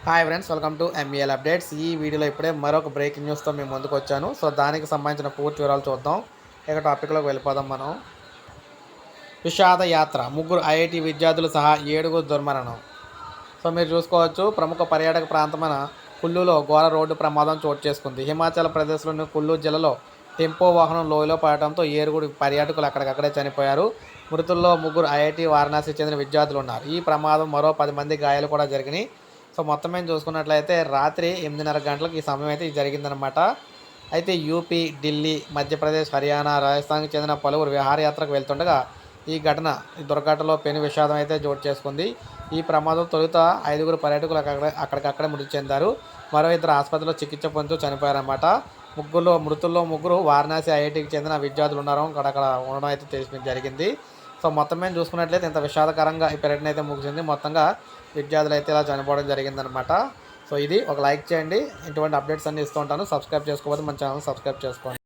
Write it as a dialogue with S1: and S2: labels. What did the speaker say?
S1: Hi friends, welcome to MEL updates. ఈ వీడియోలో ఇప్పుడే మరొక బ్రేకింగ్ న్యూస్తో మేము ముందుకు వచ్చాను. సో దానికి సంబంధించిన పూర్తి వివరాలు చూద్దాం. ఇక టాపిక్లోకి వెళ్ళిపోదాం మనం. విషాద యాత్ర, ముగ్గురు ఐఐటి విద్యార్థులు సహా 7 దుర్మరణం. సో మీరు చూసుకోవచ్చు, ప్రముఖ పర్యాటక ప్రాంతమైన కుల్లులో ఘోర రోడ్డు ప్రమాదం చోటు చేసుకుంది. హిమాచల్ ప్రదేశ్లోని కుల్లు జిల్లాలో టెంపో వాహనం లోయలో పడటంతో 7 పర్యాటకులు అక్కడికక్కడే చనిపోయారు. మృతుల్లో 3 ఐఐటి వారణాసి చెందిన విద్యార్థులు ఉన్నారు. ఈ ప్రమాదం మరో 10 మంది గాయాలు కూడా జరిగినాయి. సో మొత్తం మేము చూసుకున్నట్లయితే రాత్రి 8:30 గంటలకు ఈ సమయం అయితే జరిగిందనమాట. అయితే యూపీ, ఢిల్లీ, మధ్యప్రదేశ్, హర్యానా, రాజస్థాన్కి చెందిన పలువురు విహారయాత్రకు వెళ్తుండగా ఈ దుర్ఘటనలో పెను విషాదం అయితే చోటు చేసుకుంది. ఈ ప్రమాదం తొలుత 5 పర్యాటకులు అక్కడికక్కడే మృతి చెందారు. మరో 2 ఆసుపత్రిలో చికిత్స పొందుతూ చనిపోయారన్నమాట. మృతుల్లో 3 వారణాసి ఐఐటికి చెందిన విద్యార్థులు ఉన్నారు. అక్కడ ఉండడం అయితే జరిగింది. సో మొత్తం మేము చూసుకున్నట్లయితే ఇంత విషాదకరంగా ఈ పర్యటన అయితే ముగిసింది. మొత్తంగా విద్యార్థులు అయితే ఇలా చనిపోవడం జరిగిందనమాట. సో ఇది ఒక లైక్ చేయండి. ఇటువంటి అప్డేట్స్ అన్నీ ఇస్తూ ఉంటాను. సబ్స్క్రైబ్ చేసుకోకపోతే మన ఛానల్ సబ్స్క్రైబ్ చేసుకోండి.